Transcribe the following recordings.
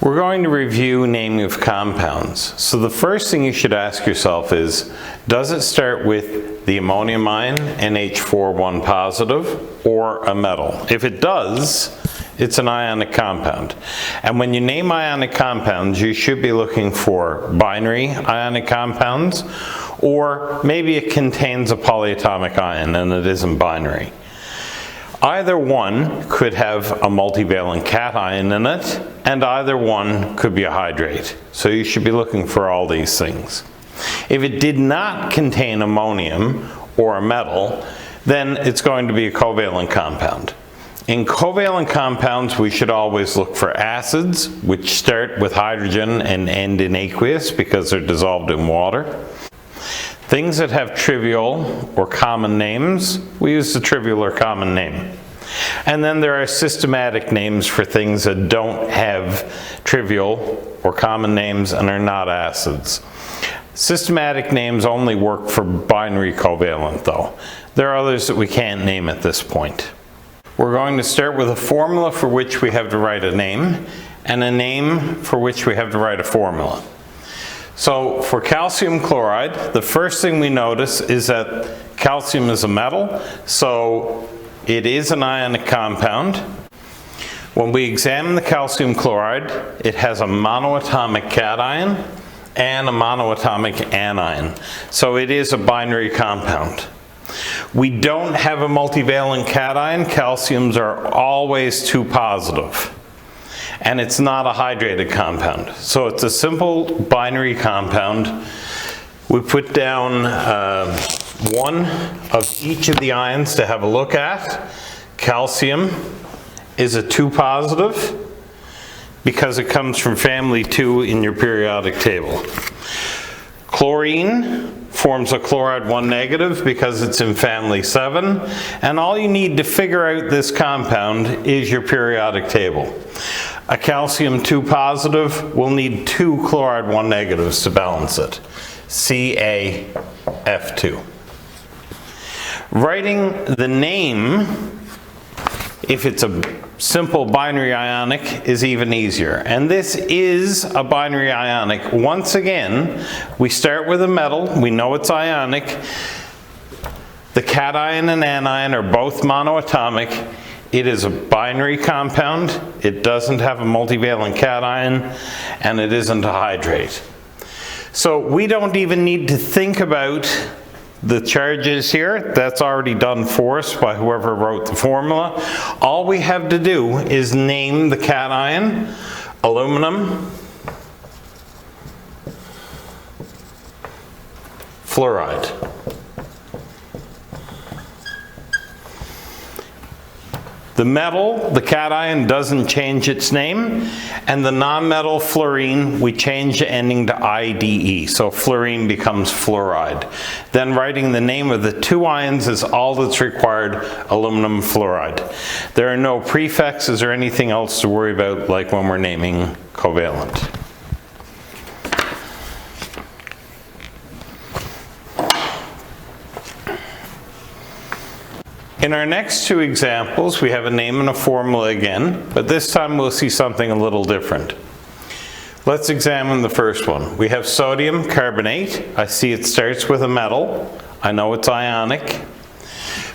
We're going to review naming of compounds. So the first thing you should ask yourself is, does it start with the ammonium ion, NH4 positive, or a metal? If it does, it's an ionic compound. And when you name ionic compounds, you should be looking for binary ionic compounds, or maybe it contains a polyatomic ion and it isn't binary. Either one could have a multivalent cation in it, and either one could be a hydrate. So you should be looking for all these things. If it did not contain ammonium or a metal, then it's going to be a covalent compound. In covalent compounds, we should always look for acids, which start with hydrogen and end in aqueous because they're dissolved in water. Things that have trivial or common names, we use the trivial or common name. And then there are systematic names for things that don't have trivial or common names and are not acids. Systematic names only work for binary covalent though. There are others that we can't name at this point. We're going to start with a formula for which we have to write a name, and a name for which we have to write a formula. So for calcium chloride, the first thing we notice is that calcium is a metal, so it is an ionic compound. When we examine the calcium chloride, it has a monoatomic cation and a monoatomic anion, so it is a binary compound. We don't have a multivalent cation. Calciums are always 2 positive. And it's not a hydrated compound. So it's a simple binary compound. We put down one of each of the ions to have a look at. Calcium is a 2 positive because it comes from family 2 in your periodic table. Chlorine forms a chloride 1 negative because it's in family 7, and all you need to figure out this compound is your periodic table. A calcium 2 positive will need 2 chloride 1 negatives to balance it. CaF2. Writing the name, if it's a simple binary ionic, is even easier. And this is a binary ionic. Once again, we start with a metal. We know it's ionic. The cation and anion are both monoatomic. It is a binary compound. It doesn't have a multivalent cation, and it isn't a hydrate. So we don't even need to think about the charges here. That's already done for us by whoever wrote the formula. All we have to do is name the cation, aluminum fluoride. The metal, the cation, doesn't change its name, and the nonmetal fluorine, we change the ending to IDE, so fluorine becomes fluoride. Then writing the name of the 2 ions is all that's required, aluminum fluoride. There are no prefixes or anything else to worry about like when we're naming covalent. In our next 2 examples, we have a name and a formula again, but this time we'll see something a little different. Let's examine the first one. We have sodium carbonate. I see it starts with a metal. I know it's ionic.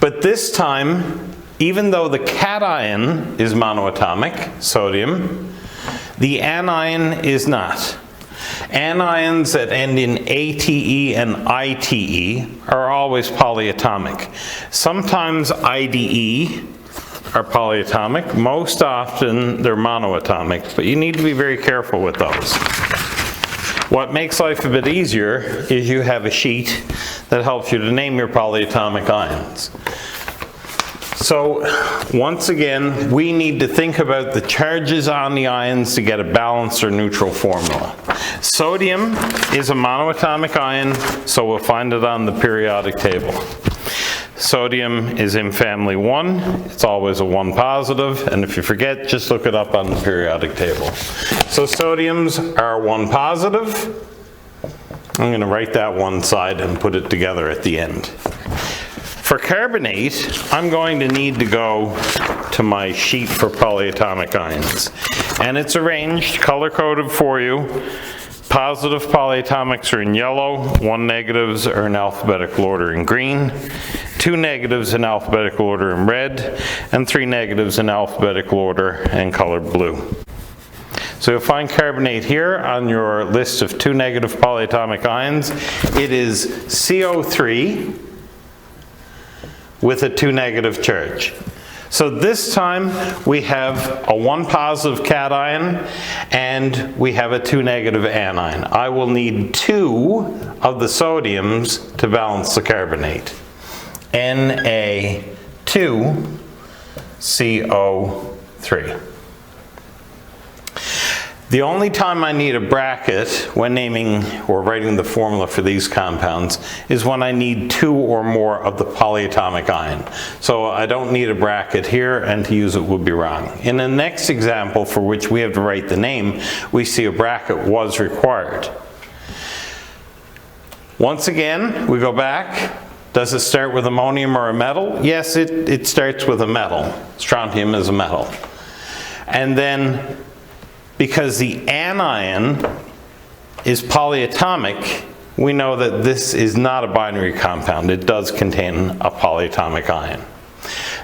But this time, even though the cation is monoatomic, sodium, the anion is not. Anions that end in ATE and ITE are always polyatomic. Sometimes IDE are polyatomic. Most often they're monoatomic, but you need to be very careful with those. What makes life a bit easier is you have a sheet that helps you to name your polyatomic ions. So once again, we need to think about the charges on the ions to get a balanced or neutral formula. Sodium is a monoatomic ion, so we'll find it on the periodic table. Sodium is in family 1. It's always a 1 positive, and if you forget, just look it up on the periodic table. So sodiums are 1 positive. I'm going to write that one side and put it together at the end. For carbonate, I'm going to need to go to my sheet for polyatomic ions. And it's arranged, color-coded for you. Positive polyatomics are in yellow, 1 negatives are in alphabetical order in green, 2 negatives in alphabetical order in red, and 3 negatives in alphabetical order and colored blue. So you'll find carbonate here on your list of 2 negative polyatomic ions. It is CO3 with a 2 negative charge. So this time we have a 1 positive cation and we have a 2 negative anion. I will need 2 of the sodiums to balance the carbonate. Na2CO3. The only time I need a bracket when naming or writing the formula for these compounds is when I need 2 or more of the polyatomic ion. So I don't need a bracket here, and to use it would be wrong. In the next example, for which we have to write the name, we see a bracket was required. Once again, we go back. Does it start with ammonium or a metal? Yes, it starts with a metal. Strontium is a metal. And then, because the anion is polyatomic, we know that this is not a binary compound. It does contain a polyatomic ion.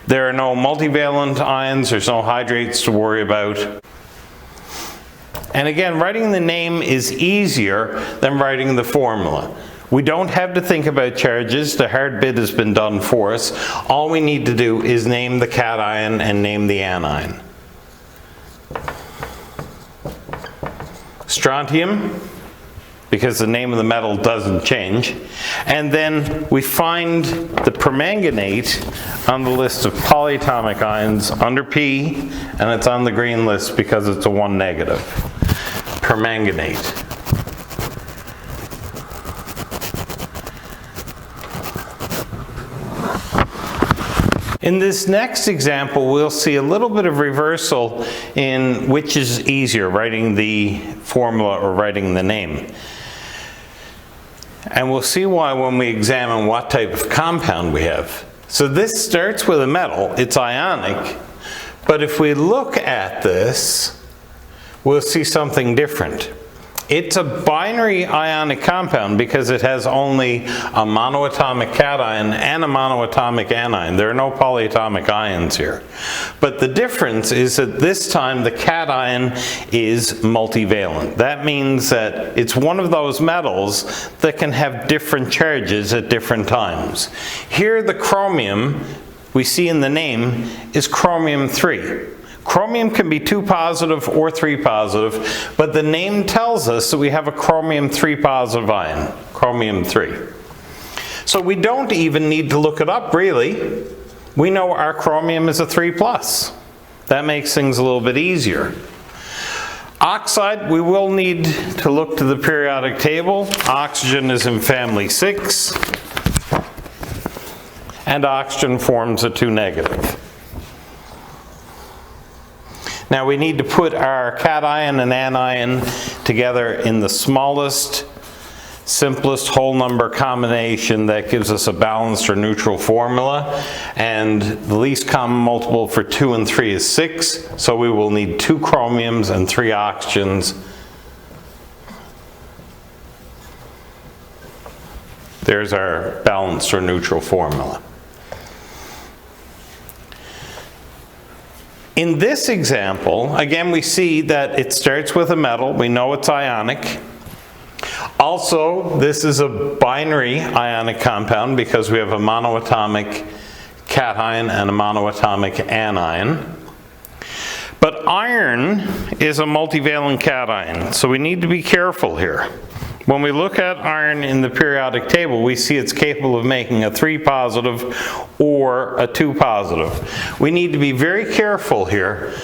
There are no multivalent ions, there's no hydrates to worry about. And again, writing the name is easier than writing the formula. We don't have to think about charges. The hard bit has been done for us. All we need to do is name the cation and name the anion. Strontium, because the name of the metal doesn't change. And then we find the permanganate on the list of polyatomic ions under P, and it's on the green list because it's a 1 negative. Permanganate. In this next example, we'll see a little bit of reversal in which is easier, writing the formula or writing the name. And we'll see why when we examine what type of compound we have. So this starts with a metal, it's ionic, but if we look at this, we'll see something different. It's a binary ionic compound because it has only a monoatomic cation and a monoatomic anion. There are no polyatomic ions here. But the difference is that this time the cation is multivalent. That means that it's one of those metals that can have different charges at different times. Here the chromium we see in the name is chromium 3. Chromium can be 2 positive or 3 positive, but the name tells us that we have a chromium 3 positive ion, chromium 3. So we don't even need to look it up, really. We know our chromium is a 3+. That makes things a little bit easier. Oxide, we will need to look to the periodic table. Oxygen is in family 6, and oxygen forms a 2 negative. Now we need to put our cation and anion together in the smallest, simplest whole number combination that gives us a balanced or neutral formula. And the least common multiple for 2 and 3 is 6, so we will need 2 chromiums and 3 oxygens. There's our balanced or neutral formula. In this example, again, we see that it starts with a metal. We know it's ionic. Also, this is a binary ionic compound because we have a monoatomic cation and a monoatomic anion. But iron is a multivalent cation, so we need to be careful here. When we look at iron in the periodic table, we see it's capable of making a 3 positive or a 2 positive. We need to be very careful here.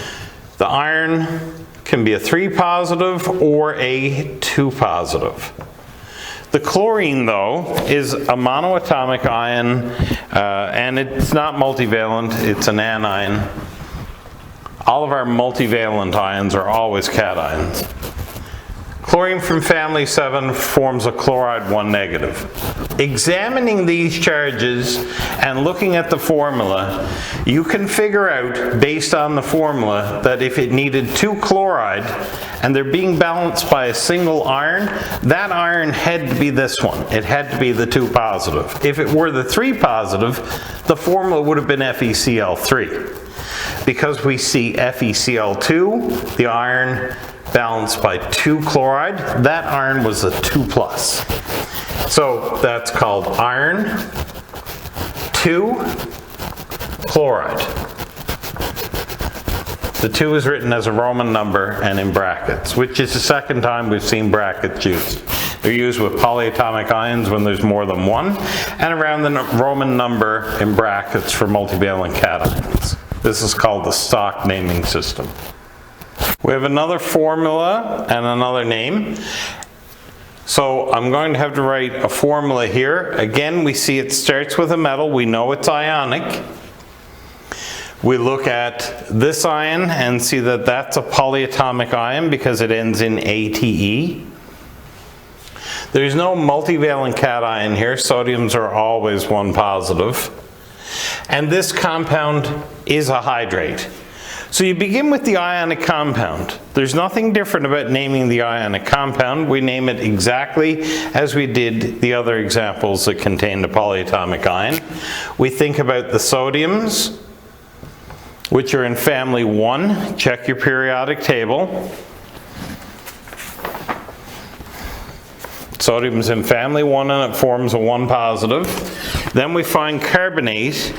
The iron can be a 3 positive or a 2 positive. The chlorine, though, is a monoatomic ion, and it's not multivalent, it's an anion. All of our multivalent ions are always cations. Chlorine from family 7 forms a chloride 1 negative. Examining these charges and looking at the formula, you can figure out, based on the formula, that if it needed 2 chloride and they're being balanced by a single iron, that iron had to be this one. It had to be the 2 positive. If it were the 3 positive, the formula would have been FeCl3. Because we see FeCl2, the iron balanced by 2 chloride, that iron was a 2 plus. So that's called iron 2 chloride. The 2 is written as a Roman number and in brackets, which is the second time we've seen brackets used. They're used with polyatomic ions when there's more than one, and around the Roman number in brackets for multivalent cations. This is called the stock naming system. We have another formula and another name. So I'm going to have to write a formula here. Again, we see it starts with a metal. We know it's ionic. We look at this ion and see that that's a polyatomic ion because it ends in ATE. There's no multivalent cation here. Sodiums are always 1 positive. And this compound is a hydrate. So you begin with the ionic compound. There's nothing different about naming the ionic compound. We name it exactly as we did the other examples that contained a polyatomic ion. We think about the sodiums, which are in family 1. Check your periodic table. Sodium's in family 1 and it forms a 1 positive. Then we find carbonate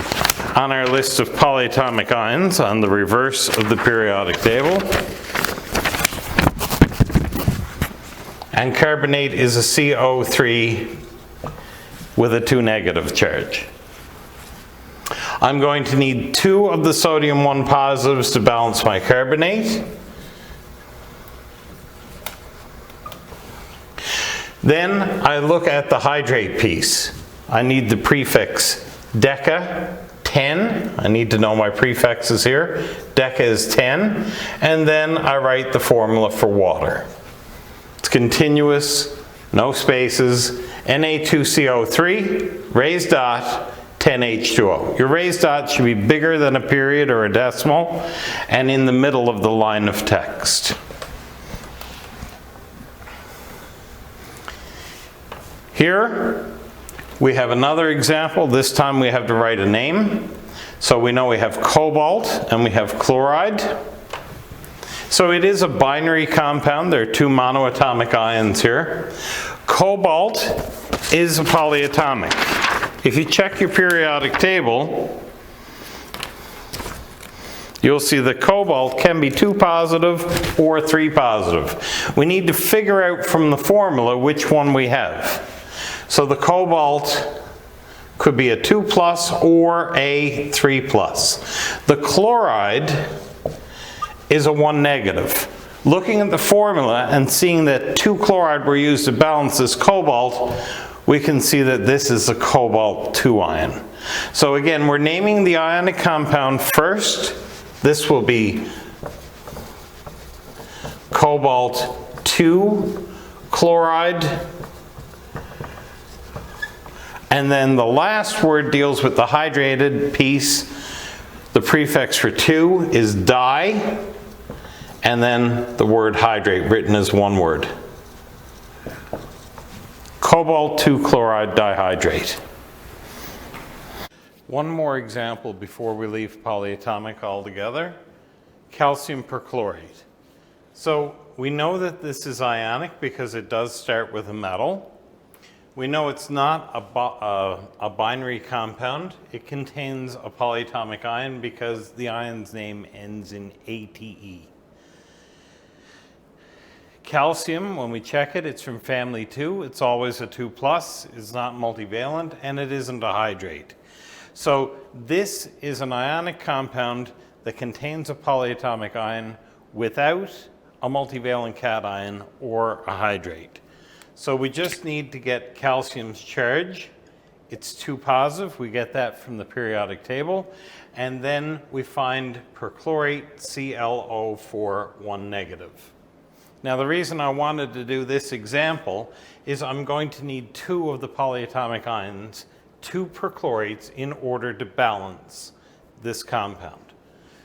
on our list of polyatomic ions on the reverse of the periodic table. And carbonate is a CO3 with a 2 negative charge. I'm going to need 2 of the sodium 1 positives to balance my carbonate. Then I look at the hydrate piece. I need the prefix deca, 10. I need to know my prefixes here. Deca is 10. And then I write the formula for water. It's continuous, no spaces, Na2CO3, raised dot, 10H2O. Your raised dot should be bigger than a period or a decimal and in the middle of the line of text. Here we have another example. This time we have to write a name. So we know we have cobalt and we have chloride. So it is a binary compound. There are 2 monoatomic ions here. Cobalt is a polyatomic. If you check your periodic table, you'll see that cobalt can be 2 positive or 3 positive. We need to figure out from the formula which one we have. So the cobalt could be a 2 plus or a 3 plus. The chloride is a 1 negative. Looking at the formula and seeing that 2 chloride were used to balance this cobalt, we can see that this is a cobalt 2 ion. So again, we're naming the ionic compound first. This will be cobalt 2 chloride. And then the last word deals with the hydrated piece. The prefix for 2 is di, and then the word hydrate written as 1 word. Cobalt 2 chloride dihydrate. One more example before we leave polyatomic altogether. Calcium perchlorate. So we know that this is ionic because it does start with a metal. We know it's not a binary compound. It contains a polyatomic ion because the ion's name ends in ATE. Calcium, when we check it, it's from family 2. It's always a 2 plus. It's not multivalent, and it isn't a hydrate. So this is an ionic compound that contains a polyatomic ion without a multivalent cation or a hydrate. So we just need to get calcium's charge. It's 2 positive. We get that from the periodic table. And then we find perchlorate ClO for 1 negative. Now the reason I wanted to do this example is I'm going to need 2 of the polyatomic ions, 2 perchlorates, in order to balance this compound.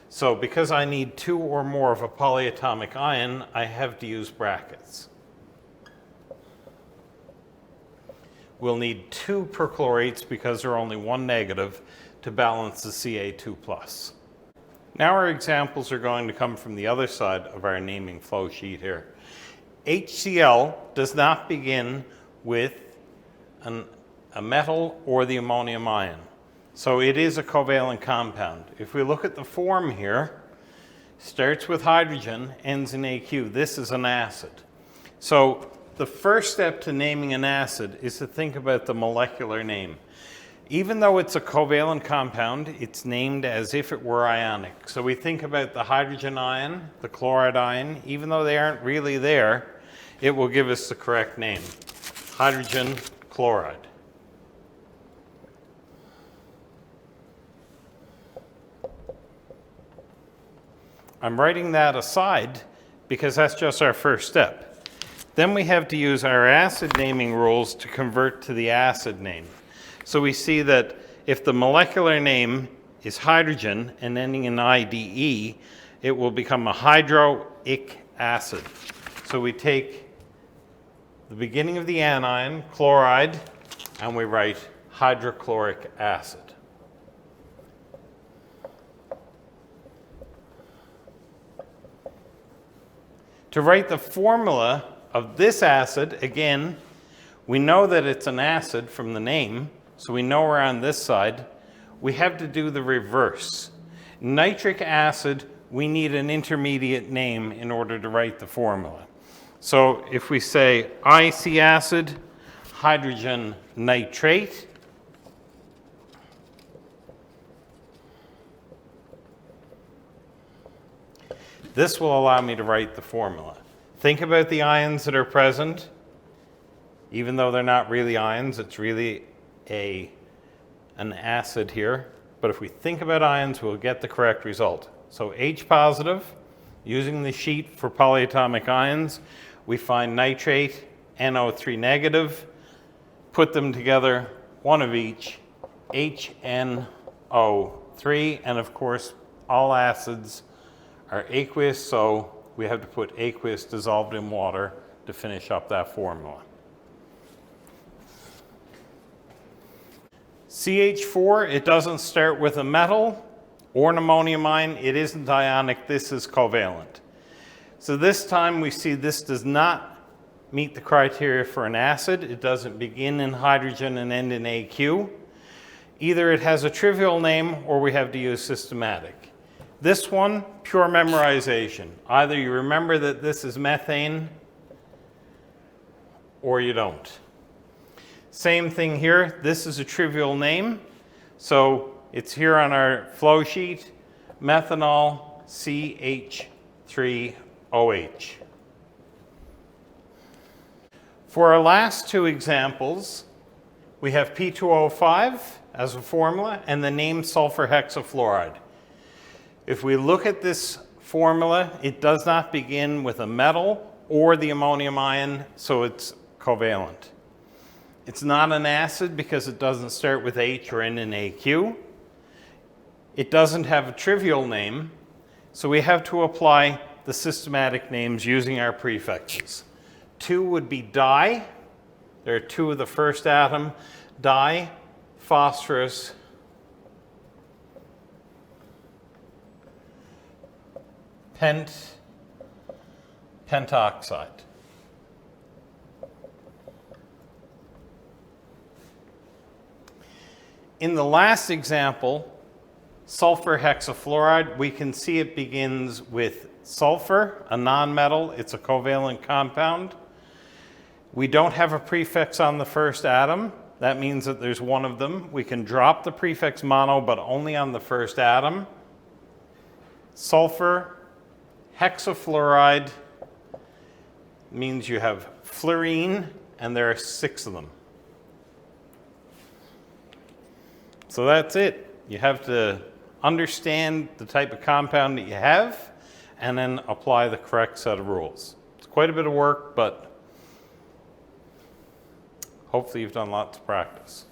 So because I need 2 or more of a polyatomic ion, I have to use brackets. We'll need 2 perchlorates because there are only 1 negative to balance the Ca2+. Now our examples are going to come from the other side of our naming flow sheet here. HCl does not begin with a metal or the ammonium ion. So it is a covalent compound. If we look at the form here, starts with hydrogen, ends in AQ. This is an acid. So the first step to naming an acid is to think about the molecular name. Even though it's a covalent compound, it's named as if it were ionic. So we think about the hydrogen ion, the chloride ion, even though they aren't really there, it will give us the correct name, hydrogen chloride. I'm writing that aside because that's just our first step. Then we have to use our acid naming rules to convert to the acid name. So we see that if the molecular name is hydrogen and ending in IDE, it will become a hydroic acid. So we take the beginning of the anion, chloride, and we write hydrochloric acid. To write the formula of this acid, again, we know that it's an acid from the name, so we know we're on this side. We have to do the reverse. Nitric acid, we need an intermediate name in order to write the formula. So if we say IC acid, hydrogen nitrate, this will allow me to write the formula. Think about the ions that are present. Even though they're not really ions, it's really an acid here. But if we think about ions, we'll get the correct result. So H positive, using the sheet for polyatomic ions, we find nitrate, NO3 negative, put them together, 1 of each, HNO3, and of course, all acids are aqueous, so we have to put aqueous dissolved in water to finish up that formula. CH4, it doesn't start with a metal or an ammonium ion. It isn't ionic. This is covalent. So this time we see this does not meet the criteria for an acid. It doesn't begin in hydrogen and end in AQ. Either it has a trivial name or we have to use systematic. This one, pure memorization. Either you remember that this is methane or you don't. Same thing here. This is a trivial name. So it's here on our flow sheet, methanol CH3OH. For our last 2 examples, we have P2O5 as a formula and the name sulfur hexafluoride. If we look at this formula, it does not begin with a metal or the ammonium ion, so it's covalent. It's not an acid because it doesn't start with H or end in AQ. It doesn't have a trivial name, so we have to apply the systematic names using our prefixes. 2 would be di. There are 2 of the first atom. Di, phosphorus, pentoxide. In the last example, sulfur hexafluoride, we can see it begins with sulfur, a nonmetal. It's a covalent compound. We don't have a prefix on the first atom. That means that there's 1 of them. We can drop the prefix mono, but only on the first atom. Sulfur hexafluoride means you have fluorine, and there are 6 of them. So that's it. You have to understand the type of compound that you have and then apply the correct set of rules. It's quite a bit of work, but hopefully you've done lots of practice.